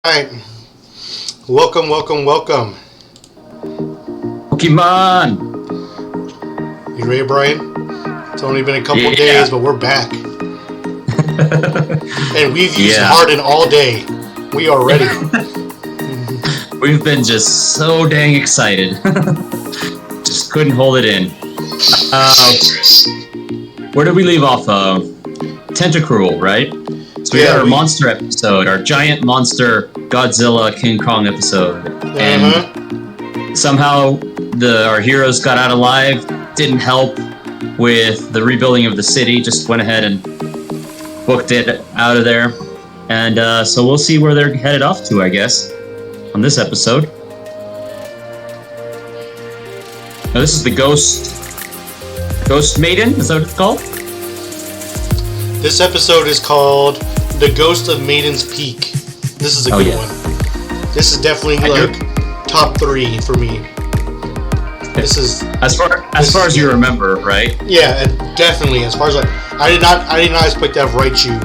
Alright, welcome. Pokemon! You ready, Brian? It's only been a couple days, but we're back. And we've used Harden all day. We are ready. We've been just so dang excited. Just couldn't hold it in. Where did we leave off of? Tentacruel, right? So we got our monster episode, our giant monster Godzilla King Kong episode. And somehow our heroes got out alive, didn't help with the rebuilding of the city, just went ahead and booked it out of there. And so we'll see where they're headed off to, I guess, on this episode. Now this is the Ghost Maiden, is that what it's called? This episode is called The Ghost of Maiden's Peak. This is a good one. This is definitely top 3 for me. This is as far as you remember, right? Yeah, definitely. As far as I did not expect to have Raichu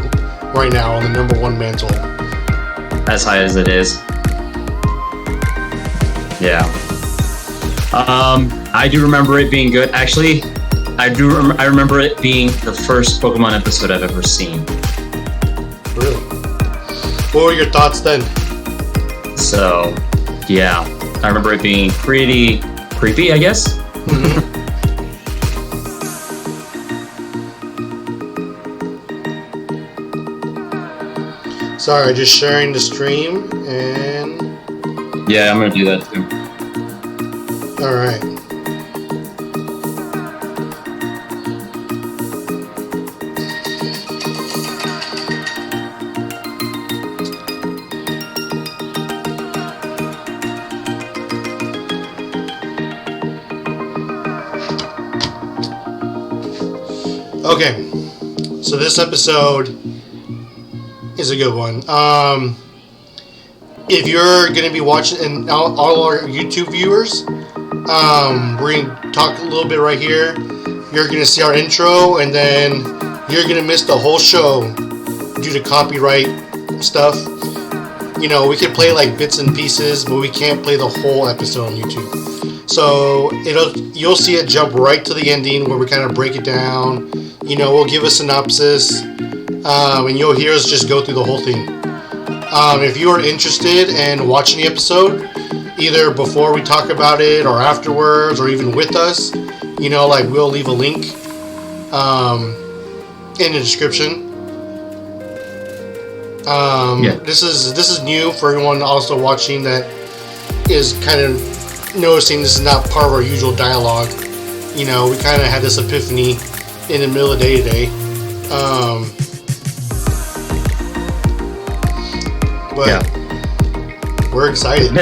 right now on the number 1 mantle. As high as it is. Yeah. I do remember it being good. Actually, I remember it being the first Pokemon episode I've ever seen. Really? What were your thoughts then? So, yeah. I remember it being pretty creepy, I guess. Mm-hmm. Sorry, just sharing the stream and... Yeah, I'm gonna do that too. Alright. Okay, so this episode is a good one. If you're going to be watching, and all our YouTube viewers, we're going to talk a little bit right here. You're going to see our intro, and then you're going to miss the whole show due to copyright stuff. You know, we can play like bits and pieces, but we can't play the whole episode on YouTube. So you'll see it jump right to the ending where we kind of break it down. You know, we'll give a synopsis, and you'll hear us just go through the whole thing. If you are interested in watching the episode, either before we talk about it, or afterwards, or even with us, you know, like we'll leave a link in the description. This is new for everyone also watching that is kind of noticing this is not part of our usual dialogue. You know, we kind of had this epiphany in the middle of the day today. But we're excited.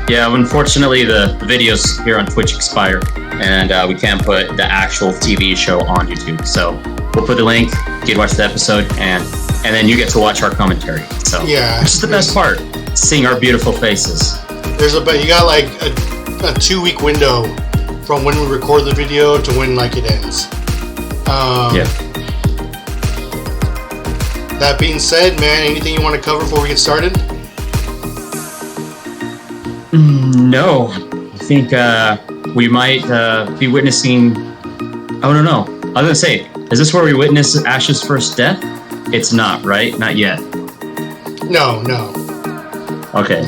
Yeah, unfortunately the videos here on Twitch expire, and we can't put the actual TV show on YouTube. So we'll put the link, you can watch the episode, and then you get to watch our commentary. So yeah, which is the best part, seeing our beautiful faces. You got like a 2-week window from when we record the video to when like it ends. That being said, man, anything you want to cover before we get started? No, I think we might be witnessing. I don't know. I was gonna say, is this where we witness Ash's first death? It's not, right? Not yet. No. Okay.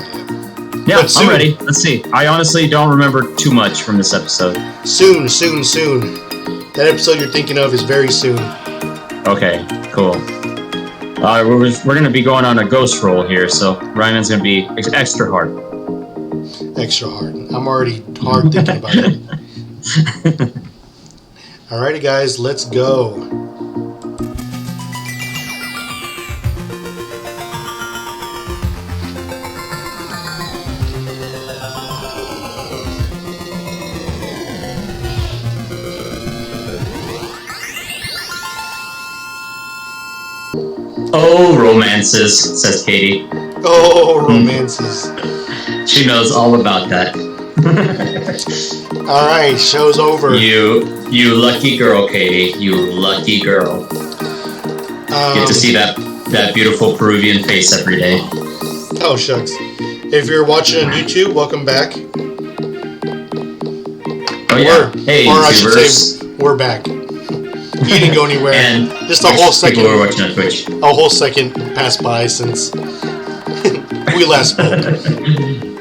Yeah, I'm ready. Let's see. I honestly don't remember too much from this episode. Soon. That episode you're thinking of is very soon. Okay, cool. We're going to be going on a ghost roll here, so Ryman's going to be extra hard. Extra hard. I'm already hard thinking about it. Alrighty, guys, let's go. Oh, romances, says Katie. Oh, romances. She knows all about that. Alright, show's over. You lucky girl, Katie. You lucky girl. Get to see that beautiful Peruvian face every day. Oh, shucks. If you're watching on YouTube, welcome back. Oh, yeah. Hey, or I should YouTubers. say, we're back. You didn't go anywhere. And just a whole second. People who are watching on Twitch. A whole second passed by since we last spoke.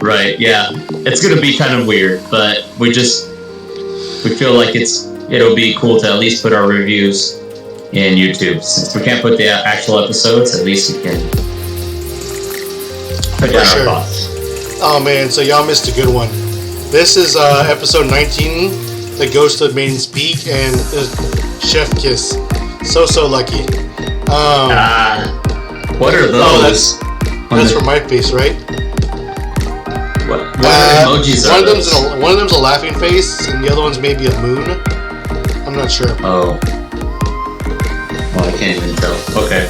Right, yeah. It's going to be kind of weird, but we feel like it'll be cool to at least put our reviews in YouTube. Since we can't put the actual episodes, at least we can put down our thoughts. Oh man, so y'all missed a good one. This is episode 19, The Ghost of Maidens Peak, and Chef Kiss. So lucky. What are those? That's from my face, right? What emojis are those? One of them's a laughing face, and the other one's maybe a moon. I'm not sure. Oh. Well, I can't even tell. Okay.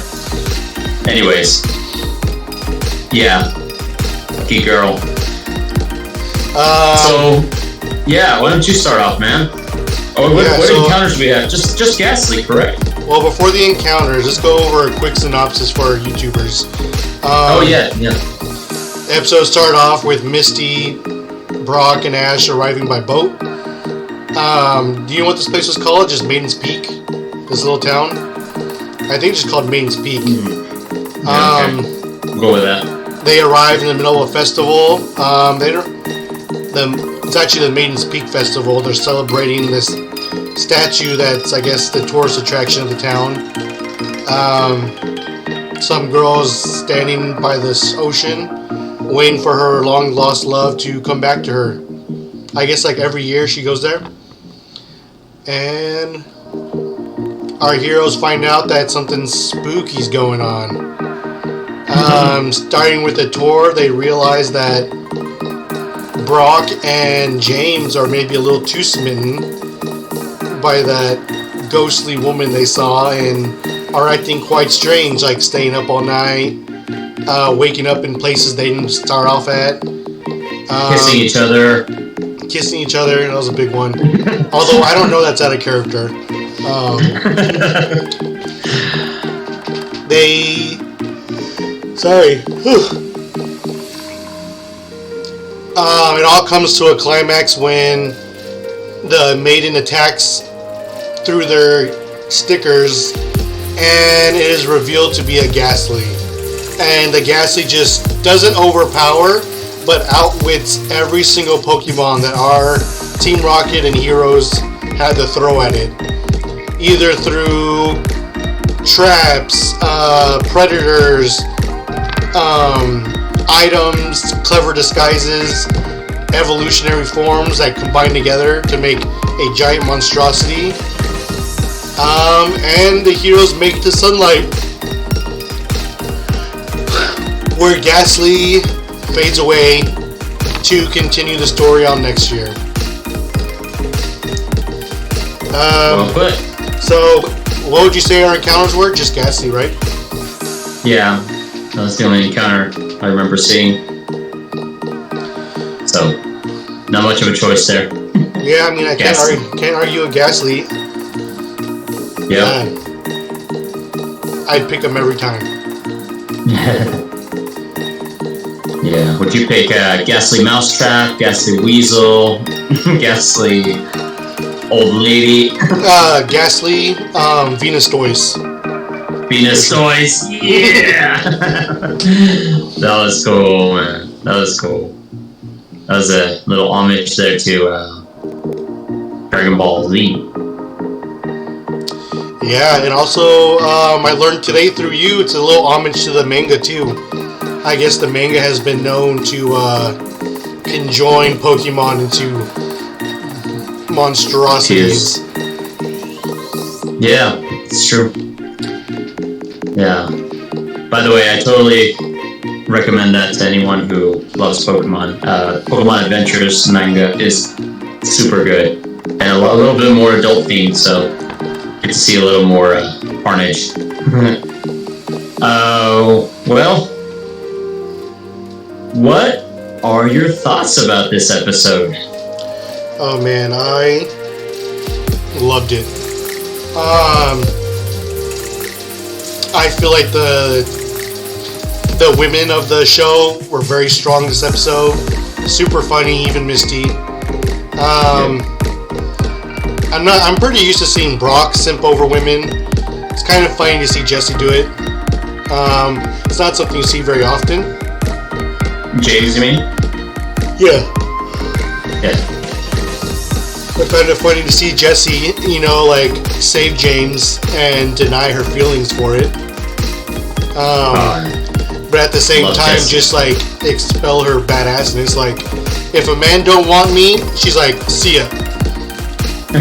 Anyways. Yeah. Lucky girl. So, yeah, why don't you start off, man? Oh, what encounters do we have? Just Ghastly, correct? Well, before the encounters, let's go over a quick synopsis for our YouTubers. Yeah. The episode started off with Misty, Brock, and Ash arriving by boat. Do you know what this place was called? Just Maiden's Peak? This little town? I think it's just called Maiden's Peak. Yeah, okay. We'll go with that. They arrive in the middle of a festival. It's actually the Maiden's Peak Festival. They're celebrating this statue that's, I guess, the tourist attraction of the town. Some girl's standing by this ocean, waiting for her long-lost love to come back to her. I guess like every year she goes there. And our heroes find out that something spooky's going on. Starting with the tour, they realize that Brock and James are maybe a little too smitten by that ghostly woman they saw and are acting quite strange, like staying up all night, waking up in places they didn't start off at. Kissing each other. That was a big one. Although I don't know that's out of character. It all comes to a climax when the maiden attacks through their stickers, and it is revealed to be a Ghastly. And the Ghastly just doesn't overpower, but outwits every single Pokemon that our Team Rocket and Heroes had to throw at it. Either through traps, predators, items, clever disguises, evolutionary forms that combine together to make a giant monstrosity. And the heroes make the sunlight, where Ghastly fades away to continue the story on next year. Well put. So, what would you say our encounters were? Just Ghastly, right? Yeah, that's the only encounter I remember seeing. So, not much of a choice there. Yeah, I mean, I can't argue a Ghastly. Yeah. I'd pick them every time. Yeah. Would you pick Ghastly Mousetrap, Ghastly Weasel, Ghastly Old Lady? Ghastly Venus Toys. Venus Toys, yeah! That was cool, man. That was cool. That was a little homage there to Dragon Ball Z. Yeah, and also I learned today through you, it's a little homage to the manga too. I guess the manga has been known to conjoin Pokemon into monstrosities. Yeah, it's true. Yeah. By the way, I totally recommend that to anyone who loves Pokemon. Pokemon Adventures manga is super good. And a little bit more adult themed, so get to see a little more carnage. Well, what are your thoughts about this episode? Oh man, I I feel like the women of the show were very strong this episode. Super funny, even Misty. I'm pretty used to seeing Brock simp over women. It's kind of funny to see Jesse do it. It's not something you see very often. James, you mean? Yeah. Yeah. It's kind of funny to see Jesse, like, save James and deny her feelings for it. But at the same time, Jesse. Just, like, expel her badassness. Like, if a man don't want me, she's like, see ya.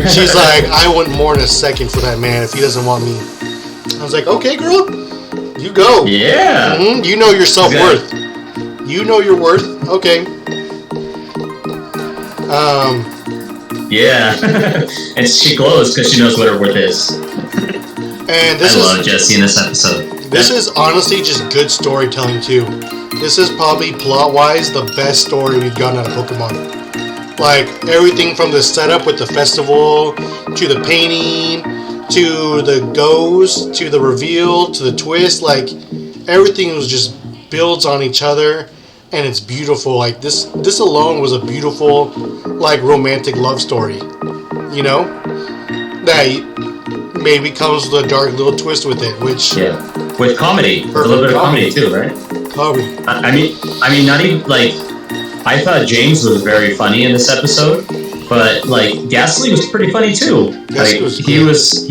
She's like, I wouldn't mourn a second for that man if he doesn't want me. I was like, okay, girl, you go. Yeah. Mm-hmm. You know your self-worth. You know your worth. Okay. Yeah. And she glows because she knows what her worth is. And I love Jesse in this episode. This is honestly just good storytelling too. This is probably plot-wise the best story we've gotten out of Pokemon. Like, everything from the setup with the festival, to the painting, to the ghost, to the reveal, to the twist, like, everything was just builds on each other, and it's beautiful. Like, this alone was a beautiful, like, romantic love story, that maybe comes with a dark little twist with it, which... Yeah, with comedy, a little bit of comedy too, right? Comedy. I mean, not even, like... I thought James was very funny in this episode, but like Ghastly was pretty funny too. Like he was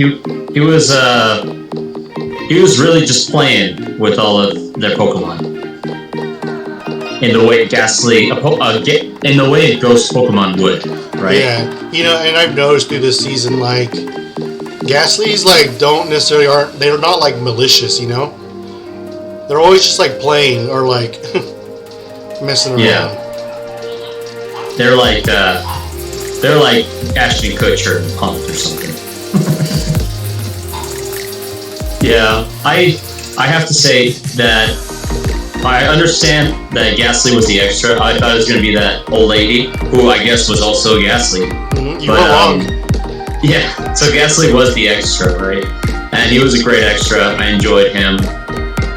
really just playing with all of their Pokemon in the way Ghastly, in the way Ghost Pokemon would, right? Yeah, and I've noticed through this season, like Ghastly's like they're not like malicious, They're always just like playing or like messing around. Yeah. They're like Ashton Kutcher and Punk or something. Yeah, I have to say that I understand that Ghastly was the extra. I thought it was going to be that old lady, who I guess was also Ghastly. Mm-hmm. You were wrong. Yeah, so Ghastly was the extra, right? And he was a great extra. I enjoyed him.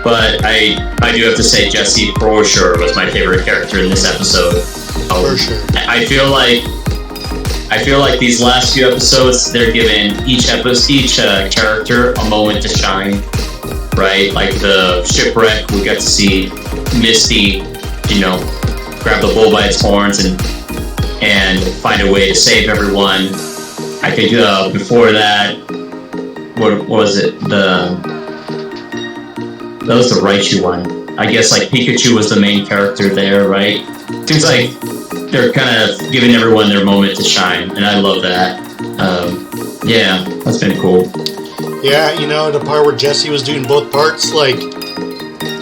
But I do have to say Jesse for sure was my favorite character in this episode. For sure. I feel like these last few episodes, they're giving each character a moment to shine, right? Like the shipwreck, we got to see Misty, grab the bull by its horns and find a way to save everyone. I think before that, what was it? That was the Raichu one. I guess like Pikachu was the main character there, right? Seems like they're kind of giving everyone their moment to shine, and I love that. Yeah, that's been cool. Yeah, the part where Jesse was doing both parts, like,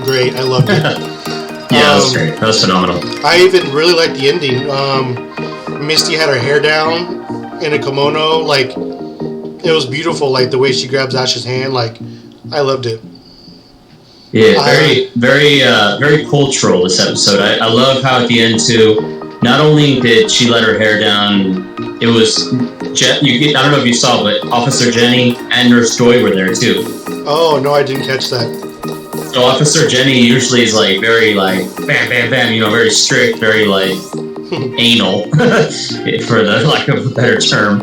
great. I loved it. Yeah, that was great. That was phenomenal. I even really liked the ending. Misty had her hair down in a kimono. Like, it was beautiful. Like, the way she grabs Ash's hand. Like, I loved it. Yeah, very cultural, this episode. I love how at the end, too, not only did she let her hair down, it was, I don't know if you saw, but Officer Jenny and Nurse Joy were there, too. Oh, no, I didn't catch that. So Officer Jenny usually is, like, very, like, bam, bam, bam, very strict, very, like, anal, for the lack of a better term.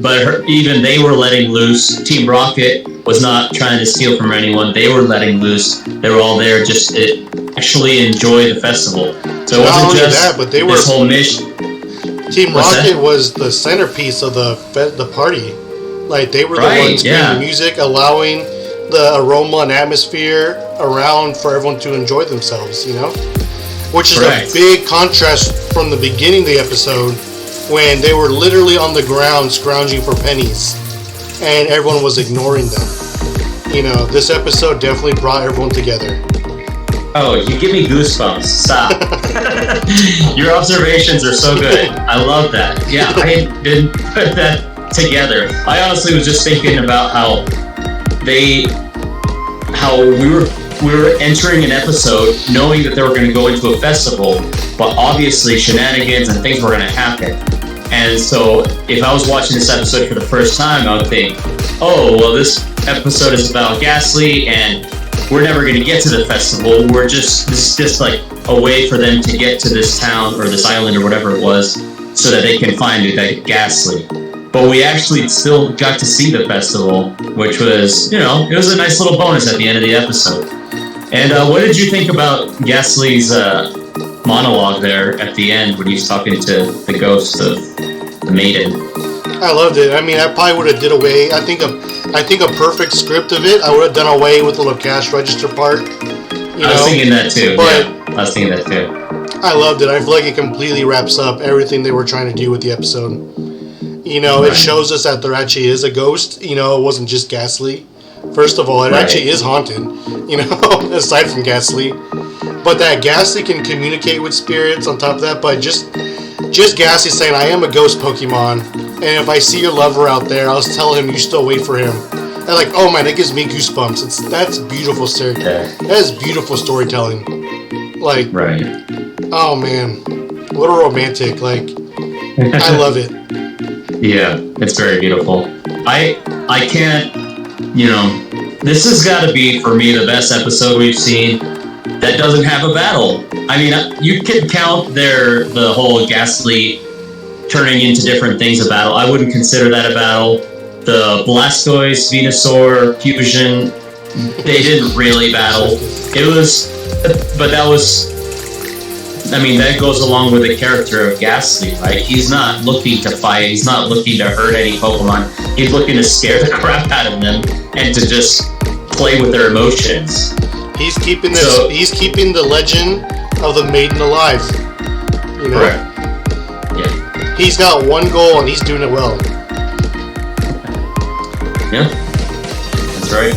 But even they were letting loose. Team Rocket was not trying to steal from anyone. They were letting loose. They were all there just to actually enjoy the festival. So it wasn't just that, but this whole mission. Team Rocket was the centerpiece of the party. Like, they were the ones playing the music, allowing the aroma and atmosphere around for everyone to enjoy themselves, Which is a big contrast from the beginning of the episode, when they were literally on the ground scrounging for pennies and everyone was ignoring them. This episode definitely brought everyone together. Oh, you give me goosebumps. Stop. Your observations are so good. I love that. Yeah, I didn't put that together. I honestly was just thinking about how we were entering an episode knowing that they were going to go into a festival, but obviously shenanigans and things were going to happen. And so if I was watching this episode for the first time, I would think, oh, well, this episode is about Ghastly, and we're never going to get to the festival. This is just like a way for them to get to this town or this island or whatever it was, so that they can find Ghastly. But we actually still got to see the festival, which was, it was a nice little bonus at the end of the episode. And what did you think about Ghastly's monologue there at the end when he's talking to the ghost of the maiden? I loved it. I mean, I probably would have did away. I think a perfect script of it, I would have done away with the little cash register part. I was thinking that too. I was thinking that too. I loved it. I feel like it completely wraps up everything they were trying to do with the episode. It shows us that there actually is a ghost. It wasn't just Ghastly. First of all, it actually is haunted. Aside from Ghastly, but that Ghastly can communicate with spirits. On top of that, but just Ghastly saying, "I am a ghost Pokemon, and if I see your lover out there, I'll tell him you still wait for him." And like, oh man, that gives me goosebumps. That's beautiful That is beautiful storytelling. Like, oh man, what a romantic. Like, I love it. Yeah, it's very beautiful. I can't, this has got to be, for me, the best episode we've seen that doesn't have a battle. I mean, you can count the whole Ghastly turning into different things a battle. I wouldn't consider that a battle. The Blastoise, Venusaur fusion, they didn't really battle. But that was, that goes along with the character of Ghastly, right? He's not looking to fight. He's not looking to hurt any Pokemon. He's looking to scare the crap out of them and to just play with their emotions. He's keeping He's keeping the legend of the Maiden alive. Correct. Yeah. He's got one goal and he's doing it well. Yeah. That's right.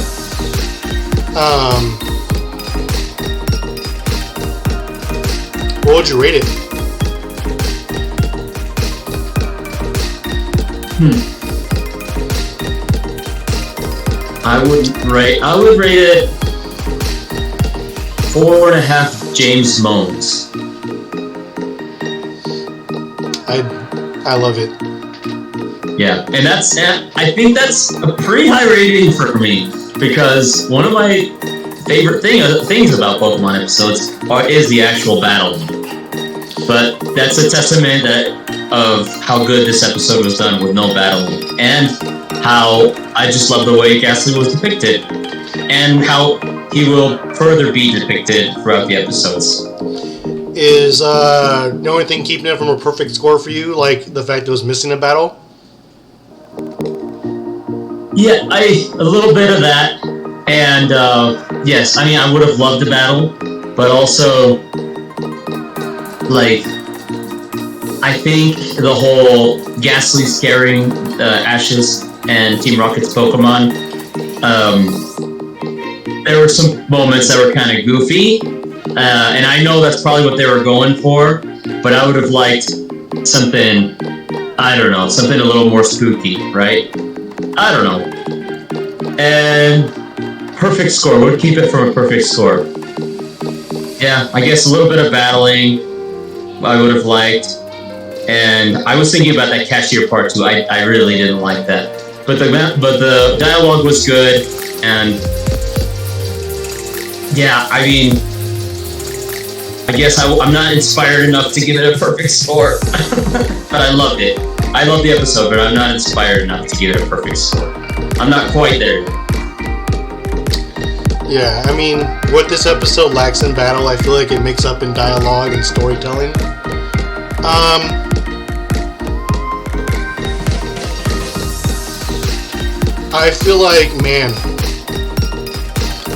What would you rate it? I would rate it 4.5 James Moans. I love it. Yeah, and I think that's a pretty high rating for me, because one of my favorite things about Pokemon episodes is the actual battle. But that's a testament of how good this episode was done with no battling, and how I just love the way Ghastly was depicted, and how he will further be depicted throughout the episodes. Is the only thing keeping it from a perfect score for you, like the fact it was missing a battle? Yeah, a little bit of that, and yes, I would have loved a battle, but also, I think the whole Ghastly scaring Ash's and Team Rocket's Pokemon, there were some moments that were kind of goofy, and I know that's probably what they were going for, but I would have liked something, something a little more spooky, right? I don't know. And perfect score, would keep it from a perfect score. Yeah, I guess a little bit of battling I would have liked. And I was thinking about that cashier part too. I really didn't like that. But the dialogue was good, and yeah, I guess I'm not inspired enough to give it a perfect score. But I loved it. I love the episode, but I'm not inspired enough to give it a perfect score. I'm not quite there. Yeah, what this episode lacks in battle, I feel like it makes up in dialogue and storytelling. I feel like, man,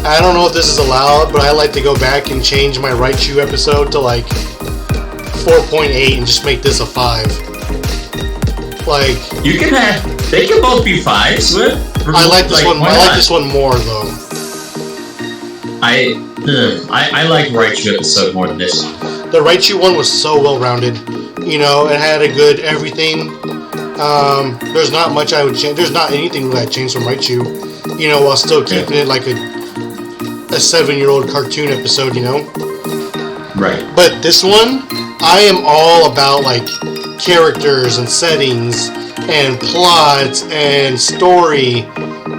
I don't know if this is allowed, but I like to go back and change my Raichu episode to 4.8 and just make this a 5. They can both be 5s. I like this one. I like this one more though. I like Raichu episode more than this one. The Raichu one was so well rounded. It had a good everything. There's not much I would change. There's not anything that I changed from Raichu. While still keeping it like a 7-year-old cartoon episode. Right. But this one, I am all about characters and settings and plots and story.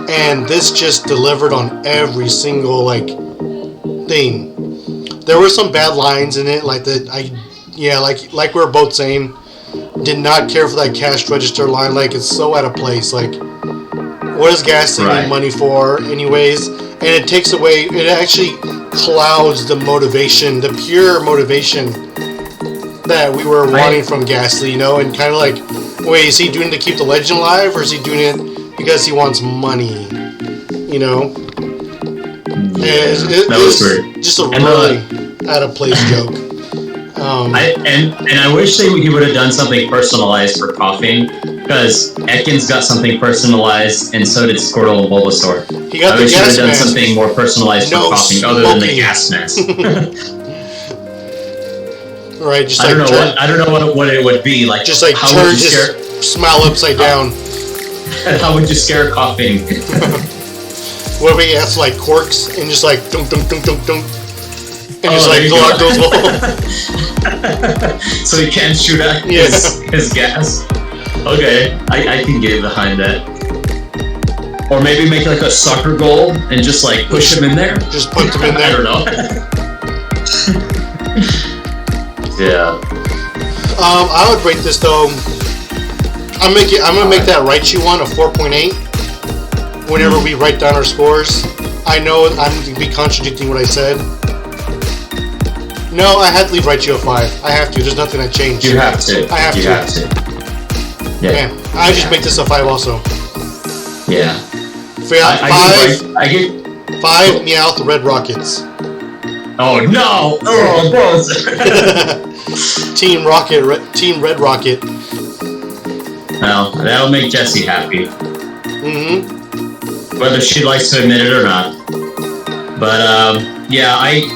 and this just delivered on every single like thing. There were some bad lines in it, like like we were both saying, did not care for that cash register line. Like, it's so out of place. Like, what is gas saving money for, anyways? And it takes away. It actually clouds the motivation, the pure motivation that we were wanting from Ghastly, you know, and kind of like, wait, is he doing it to keep the legend alive, or is he doing it because he wants money, you know? It was just a really out of place joke. I wish he would have done something personalized for coughing, because Ekans got something personalized, and so did Squirtle and Bulbasaur. I wish he would have done something more personalized for coughing, other than the gas mask. Right, just I don't know what it would be like. Just like turn his smile upside down. How would you scare coughing? What if he has like corks and just like dunk dunk dunk dunk dunk, and just like block those walls? So he can't shoot at his gas. Okay, I can get behind that. Or maybe make like a soccer goal and just like push him in there. Just put him in there. I don't know. Yeah. I would rate this though. I'm gonna make that Raichu one a 4.8. Whenever we write down our scores, I know I'm gonna be contradicting what I said. No, I had to leave Raichu a 5. I have to. There's nothing I changed. You have to. I have to. Yeah. I just make this a 5 also. Yeah. I get 5 Meowth Red Rockets. Oh no! Oh, both. Team Red Rocket. Well, that'll make Jessie happy. Mm-hmm. Whether she likes to admit it or not. But yeah, I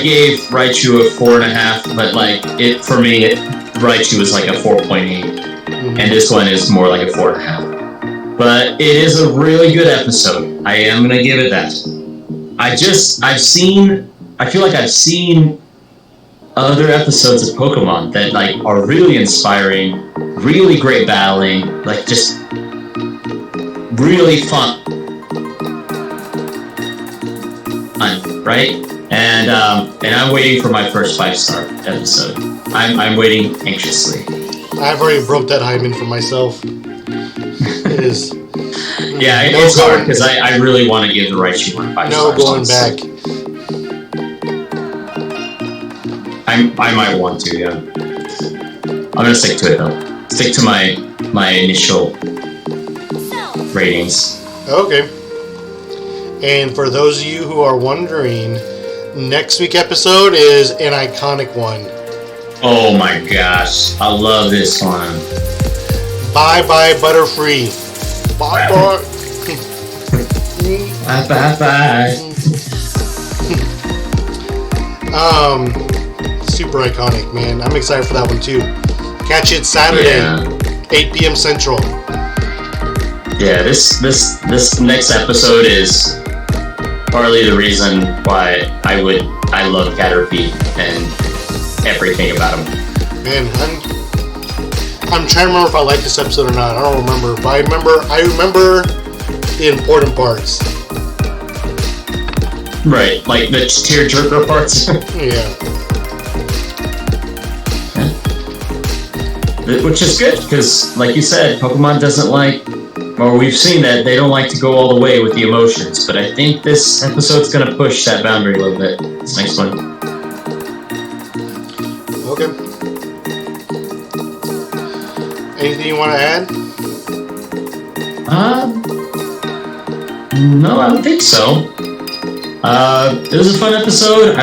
gave Raichu a 4.5, but like for me, Raichu was like a 4.8, and this one is more like a 4.5. But it is a really good episode. I am gonna give it that. I feel like I've seen other episodes of Pokemon that like are really inspiring, really great battling, like just really fun, right? And I'm waiting for my first 5-star episode. I'm waiting anxiously. I've already broke that hymen for myself. It is. Yeah, it's hard because I really want to give the Raichu one 5 stars. No going back. I might want to, yeah. I'm gonna stick to it though. Stick to my initial ratings. Okay. And for those of you who are wondering, next week's episode is an iconic one. Oh my gosh, I love this one. Bye bye Butterfree. Bye bye. Bye bye bye. Super iconic, man. I'm excited for that one too. Catch it Saturday, 8 p.m. Central. Yeah, this next episode is partly the reason why I love Caterpie and everything about him. Man, I'm trying to remember if I like this episode or not. I don't remember, but I remember the important parts. Right, like the tearjerker parts. Yeah. Which is good, because, like you said, Pokemon doesn't like, or we've seen that they don't like to go all the way with the emotions, but I think this episode's going to push that boundary a little bit. This next one. Okay. Anything you want to add? No, I don't think so. It was a fun episode.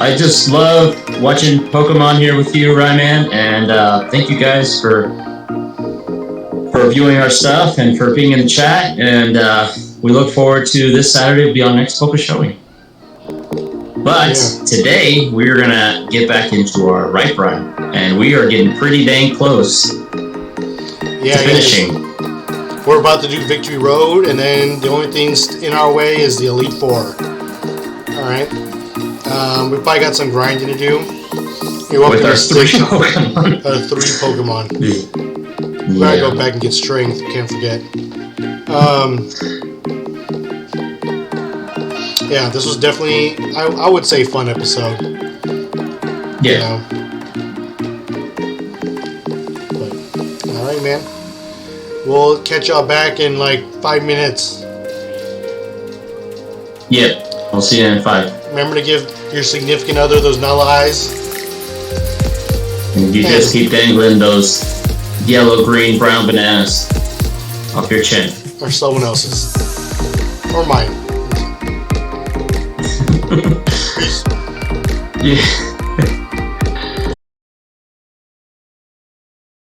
I just love watching Pokemon here with you, Ryman, and thank you guys for viewing our stuff and for being in the chat, and we look forward to this Saturday will be our next Poke Showing. But today we're gonna get back into our ripe run, and we are getting pretty dang close to finishing. We're about to do Victory Road, and then the only things in our way is the Elite Four. Alright. We probably got some grinding to do. With our 3 Pokemon. Our 3 Pokemon. We gotta go back and get strength, can't forget. Yeah, this was definitely, I would say, fun episode. Yeah. But, all right, man. We'll catch y'all back in like 5 minutes. Yep. I'll see you in 5. Remember to give your significant other those null eyes. And you just keep dangling those yellow, green, brown bananas off your chin. Or someone else's. Or mine. Yeah.